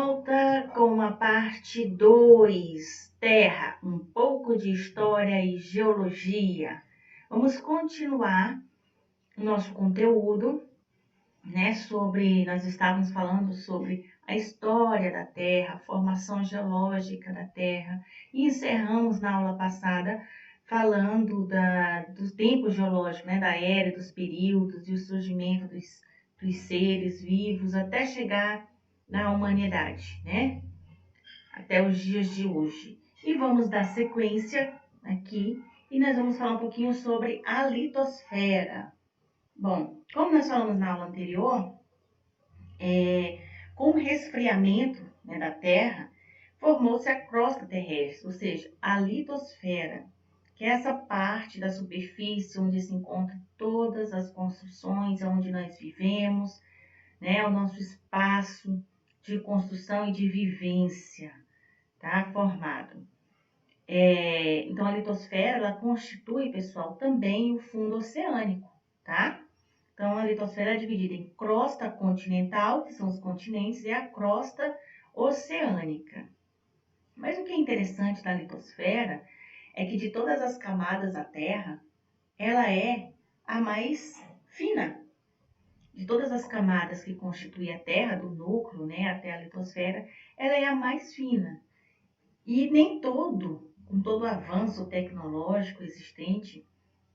volta com a parte 2, Terra, um pouco de história e geologia. Vamos continuar o nosso conteúdo, né, nós estávamos falando sobre a história da Terra, a formação geológica da Terra, e encerramos na aula passada falando do tempo geológico, né, da era, dos períodos e o surgimento dos seres vivos até chegar na humanidade, né? Até os dias de hoje. E vamos dar sequência aqui e nós vamos falar um pouquinho sobre a litosfera. Bom, como nós falamos na aula anterior, com o resfriamento, né, da Terra, formou-se a crosta terrestre, ou seja, a litosfera, que é essa parte da superfície onde se encontram todas as construções onde nós vivemos, né, o nosso espaço de construção e de vivência, tá, formado. Então, a litosfera, ela constitui, pessoal, também o fundo oceânico, tá? Então, a litosfera é dividida em crosta continental, que são os continentes, e a crosta oceânica. Mas o que é interessante da litosfera é que de todas as camadas da Terra, ela é a mais fina. De todas as camadas que constituem a Terra, do núcleo, né, até a litosfera, ela é a mais fina. E nem com todo o avanço tecnológico existente,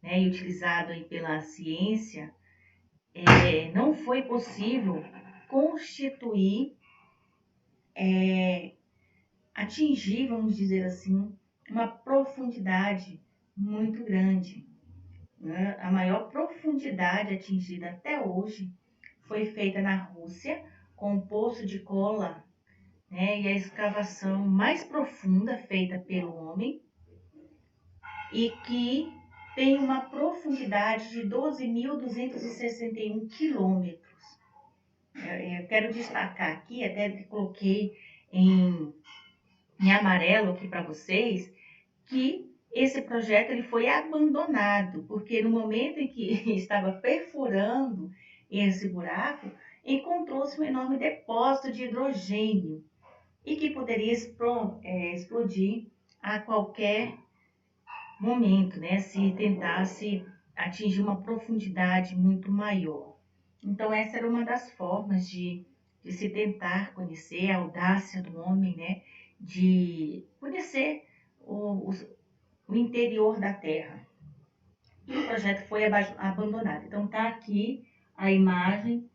né, e utilizado aí pela ciência, não foi possível constituir, atingir, vamos dizer assim, uma profundidade muito grande, né? A maior profundidade atingida até hoje foi feita na Rússia, com o poço de Kola, né? E a escavação mais profunda feita pelo homem e que tem uma profundidade de 12.261 quilômetros. Eu quero destacar aqui, até coloquei em amarelo aqui para vocês, que esse projeto ele foi abandonado, porque no momento em que estava perfurando esse buraco, encontrou-se um enorme depósito de hidrogênio e que poderia explodir a qualquer momento, né, se tentasse atingir uma profundidade muito maior. Então, essa era uma das formas de se tentar conhecer a audácia do homem, né, de conhecer o interior da Terra. E o projeto foi abandonado. Então, está aqui a imagem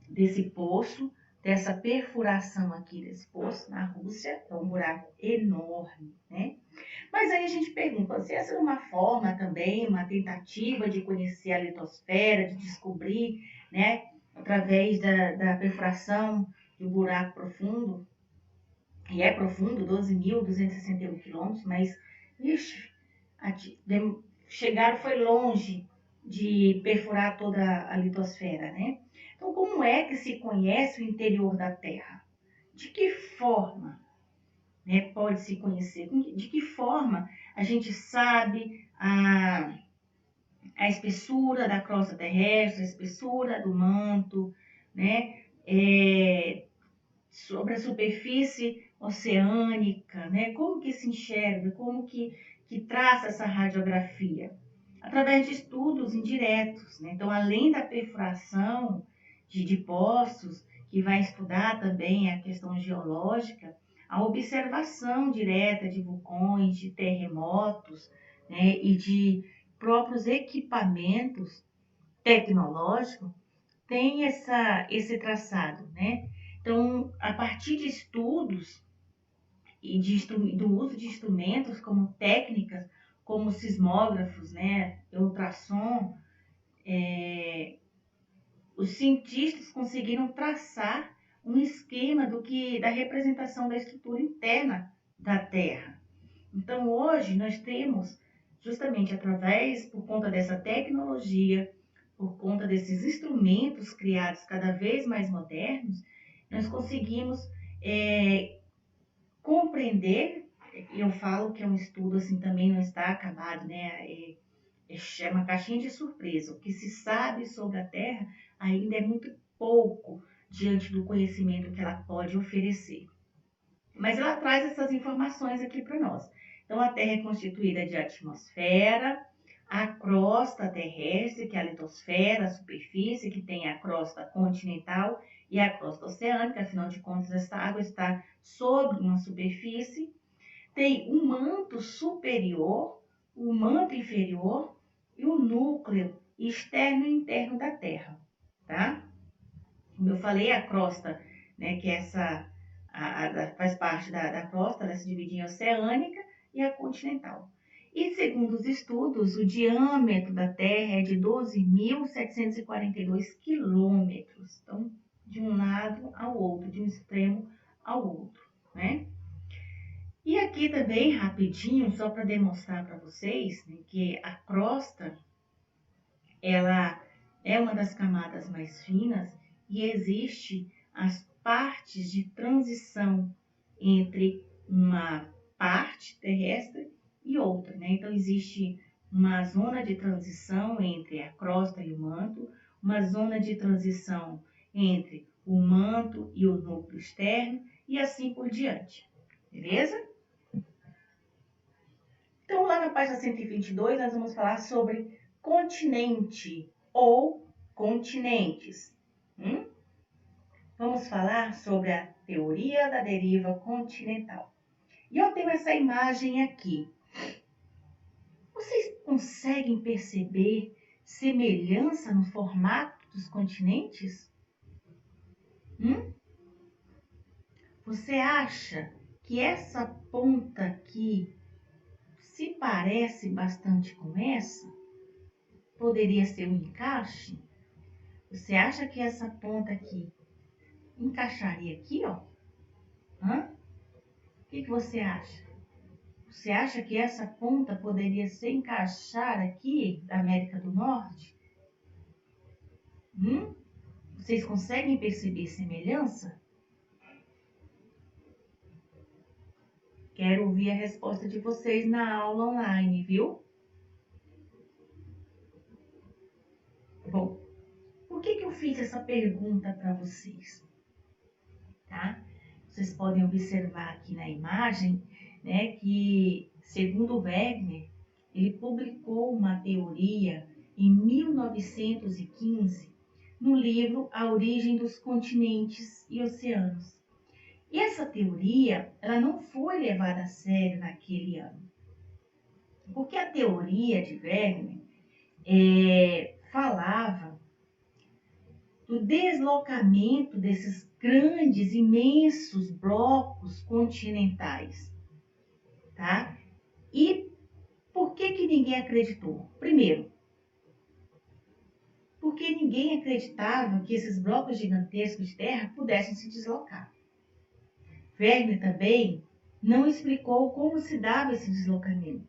desse poço, dessa perfuração aqui desse poço na Rússia. É um buraco enorme, né? Mas aí a gente pergunta, se essa é uma forma também, uma tentativa de conhecer a litosfera, de descobrir, né, através da perfuração de um buraco profundo, e é profundo, 12.261 quilômetros, mas, foi longe de perfurar toda a litosfera, né? Então, como é que se conhece o interior da Terra? De que forma, né, pode se conhecer? De que forma a gente sabe a espessura da crosta terrestre, a espessura do manto, né, sobre a superfície oceânica, né? Como que se enxerga, como que traça essa radiografia? Através de estudos indiretos, né? Então, além da perfuração de poços, que vai estudar também a questão geológica, a observação direta de vulcões, de terremotos, né? E de próprios equipamentos tecnológicos, tem esse traçado, né? Então, a partir de estudos e do uso de instrumentos como técnicas, como sismógrafos, né, ultrassom, os cientistas conseguiram traçar um esquema da representação da estrutura interna da Terra. Então, hoje, nós temos, justamente por conta dessa tecnologia, por conta desses instrumentos criados cada vez mais modernos, nós conseguimos compreender. Eu falo que é um estudo assim, também não está acabado, né? É uma caixinha de surpresa. O que se sabe sobre a Terra ainda é muito pouco, diante do conhecimento que ela pode oferecer. Mas ela traz essas informações aqui para nós. Então, a Terra é constituída de atmosfera, a crosta terrestre, que é a litosfera, a superfície, que tem a crosta continental e a crosta oceânica, afinal de contas, essa água está sobre uma superfície. Tem o manto superior, o manto inferior e o núcleo externo e interno da Terra, tá? Como eu falei, a crosta, né, que faz parte da crosta, ela se divide em oceânica e a continental. E segundo os estudos, o diâmetro da Terra é de 12.742 quilômetros. Então, de um lado ao outro, de um extremo ao outro, né? E aqui também, rapidinho, só para demonstrar para vocês, né, que a crosta, ela é uma das camadas mais finas e existe as partes de transição entre uma parte terrestre e outra, né? Então, existe uma zona de transição entre a crosta e o manto, uma zona de transição entre o manto e o núcleo externo e assim por diante, beleza? Então, lá na página 122, nós vamos falar sobre continente ou continentes. Vamos falar sobre a teoria da deriva continental. E eu tenho essa imagem aqui. Vocês conseguem perceber semelhança no formato dos continentes? Você acha que essa ponta aqui se parece bastante com essa? Poderia ser um encaixe? Você acha que essa ponta aqui encaixaria aqui, ó? O que você acha? Você acha que essa ponta poderia se encaixar aqui da América do Norte? Vocês conseguem perceber semelhança? Quero ouvir a resposta de vocês na aula online, viu? Bom, por que eu fiz essa pergunta para vocês? Tá? Vocês podem observar aqui na imagem, né, que, segundo Wegener, ele publicou uma teoria em 1915 no livro A Origem dos Continentes e Oceanos. E essa teoria, ela não foi levada a sério naquele ano. Porque a teoria de Wegener falava do deslocamento desses grandes, imensos blocos continentais, tá? E por que ninguém acreditou? Primeiro, porque ninguém acreditava que esses blocos gigantescos de terra pudessem se deslocar. Wegener também não explicou como se dava esse deslocamento.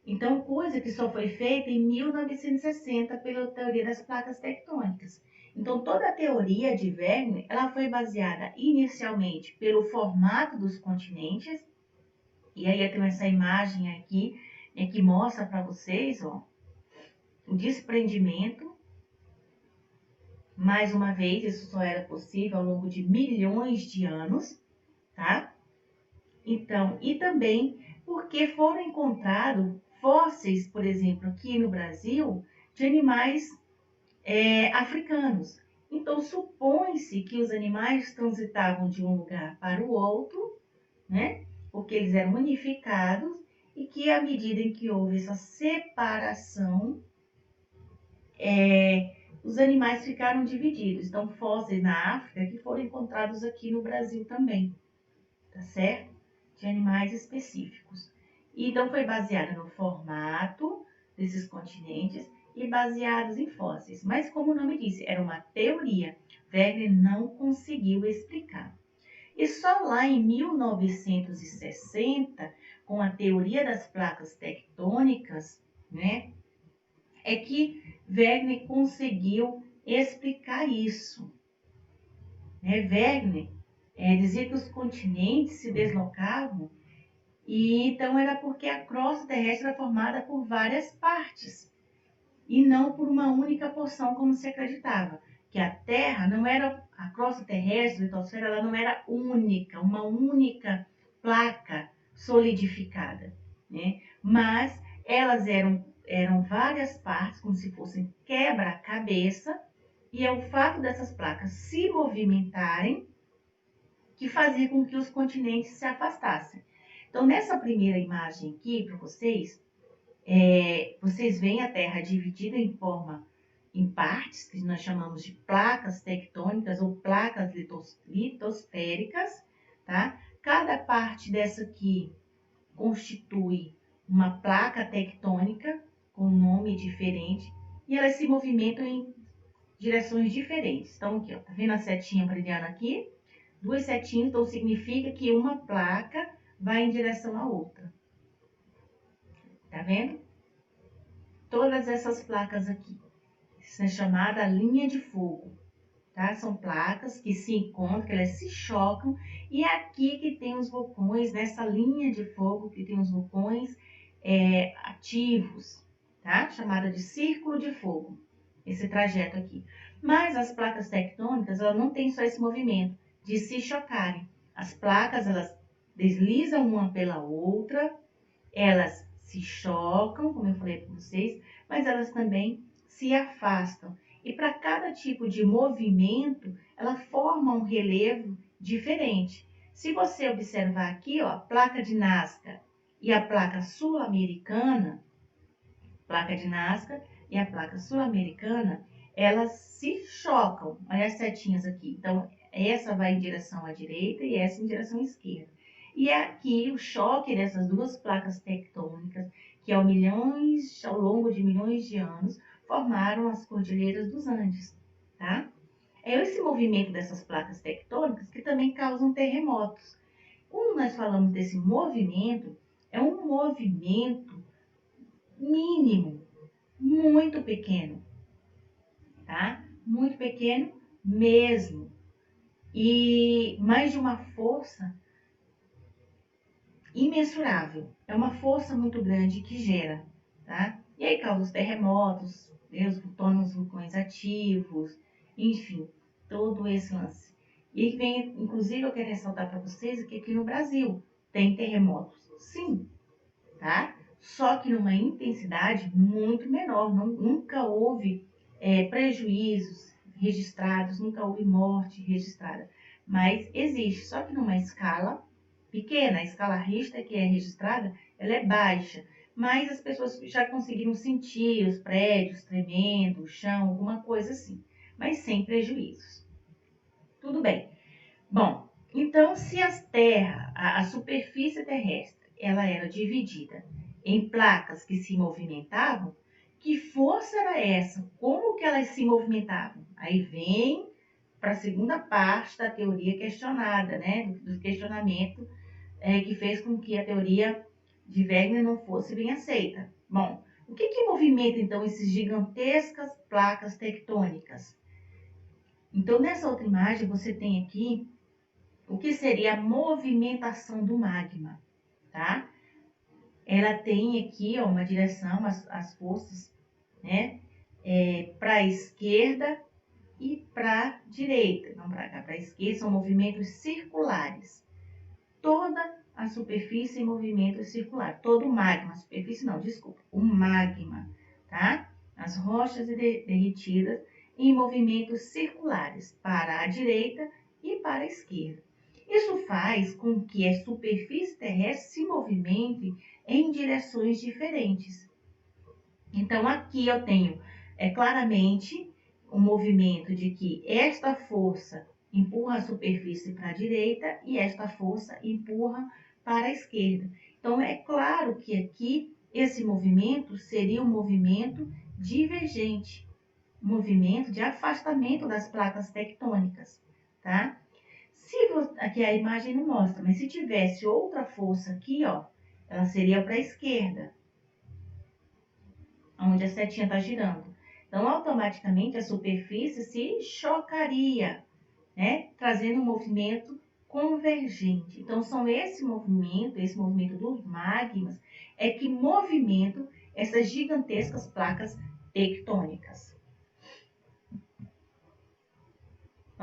Então, coisa que só foi feita em 1960 pela teoria das placas tectônicas. Então, toda a teoria de Wegener, ela foi baseada inicialmente pelo formato dos continentes. E aí eu tenho essa imagem aqui, né, que mostra para vocês, ó, o desprendimento. Mais uma vez, isso só era possível ao longo de milhões de anos, tá? Então, e também porque foram encontrados fósseis, por exemplo, aqui no Brasil, de animais africanos. Então, supõe-se que os animais transitavam de um lugar para o outro, né? Porque eles eram unificados e que, à medida em que houve essa separação, os animais ficaram divididos. Então, fósseis na África que foram encontrados aqui no Brasil também, tá certo? De animais específicos. Então, foi baseada no formato desses continentes e baseados em fósseis. Mas, como o nome disse, era uma teoria. Wegener não conseguiu explicar. E só lá em 1960, com a teoria das placas tectônicas, né, é que Wegener conseguiu explicar isso. Wegener dizia que os continentes se deslocavam e então era porque a crosta terrestre era formada por várias partes e não por uma única porção, como se acreditava, que a Terra não era a crosta terrestre, a litosfera, ela não era única, uma única placa solidificada, né? Mas elas eram várias partes, como se fossem quebra-cabeça, e é o fato dessas placas se movimentarem que fazia com que os continentes se afastassem. Então, nessa primeira imagem aqui, para vocês, vocês veem a Terra dividida em partes, que nós chamamos de placas tectônicas ou placas litosféricas, tá? Cada parte dessa aqui constitui uma placa tectônica com um nome diferente e elas se movimentam em direções diferentes. Então, aqui, ó, tá vendo a setinha brilhando aqui? Duas setinhas, então significa que uma placa vai em direção à outra. Tá vendo? Todas essas placas aqui. Isso é chamada linha de fogo, tá? São placas que se encontram, que elas se chocam, e é aqui que tem os vulcões, nessa linha de fogo que tem os vulcões ativos, tá? Chamada de círculo de fogo, esse trajeto aqui. Mas as placas tectônicas, elas não têm só esse movimento de se chocarem. As placas, elas deslizam uma pela outra, elas se chocam, como eu falei para vocês, mas elas também se afastam. E para cada tipo de movimento, ela forma um relevo diferente. Se você observar aqui, ó, a placa de Nazca e a placa sul-americana, elas se chocam. Olha as setinhas aqui. Então, essa vai em direção à direita e essa em direção à esquerda. E é aqui o choque dessas duas placas tectônicas, que ao longo de milhões de anos, formaram as cordilheiras dos Andes, tá? É esse movimento dessas placas tectônicas que também causam terremotos. Quando nós falamos desse movimento, é um movimento mínimo, muito pequeno, tá? Muito pequeno mesmo. E mais de uma força imensurável. É uma força muito grande que gera, tá? E aí causa os terremotos, torna os vulcões ativos, enfim, todo esse lance. E vem, inclusive, eu quero ressaltar para vocês que aqui no Brasil tem terremotos, sim, tá? Só que numa intensidade muito menor, nunca houve prejuízos registrados, nunca houve morte registrada, mas existe, só que numa escala pequena, a escala Richter que é registrada, ela é baixa, mas as pessoas já conseguiram sentir os prédios tremendo, o chão, alguma coisa assim, mas sem prejuízos. Tudo bem. Bom, então se a superfície terrestre, ela era dividida em placas que se movimentavam, que força era essa? Como que elas se movimentavam? Aí vem para a segunda parte da teoria questionada, né? Do questionamento que fez com que a teoria de Wegener não fosse bem aceita. Bom, o que movimenta então essas gigantescas placas tectônicas? Então, nessa outra imagem, você tem aqui o que seria a movimentação do magma, tá? Ela tem aqui ó, uma direção, as forças, né? Para a esquerda e para a direita. Não para cá, para a esquerda, são movimentos circulares. Toda a superfície em movimento circular. Todo o magma, superfície não, desculpa, o magma, tá? As rochas derretidas em movimentos circulares para a direita e para a esquerda. Isso faz com que a superfície terrestre se movimente em direções diferentes. Então, aqui eu tenho claramente o movimento de que esta força empurra a superfície para a direita e esta força empurra para a esquerda. Então, é claro que aqui esse movimento seria um movimento divergente, um movimento de afastamento das placas tectônicas, tá? Aqui a imagem não mostra, mas se tivesse outra força aqui, ó, ela seria para a esquerda, onde a setinha está girando. Então, automaticamente a superfície se chocaria, né? Trazendo um movimento convergente. Então, são esse movimento dos magmas, é que movimentam essas gigantescas placas tectônicas.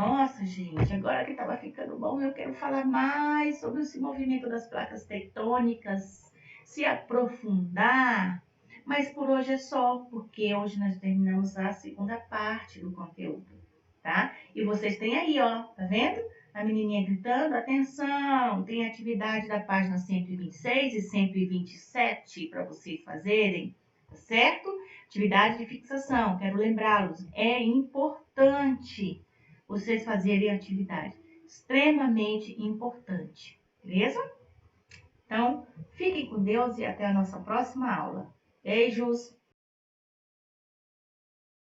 Nossa, gente, agora que estava ficando bom, eu quero falar mais sobre esse movimento das placas tectônicas, se aprofundar, mas por hoje é só, porque hoje nós terminamos a segunda parte do conteúdo, tá? E vocês têm aí, ó, tá vendo? A menininha gritando, atenção, tem atividade da página 126 e 127 para vocês fazerem, tá certo? Atividade de fixação, quero lembrá-los, é importante vocês fazerem atividade, extremamente importante, beleza? Então, fiquem com Deus e até a nossa próxima aula. Beijos!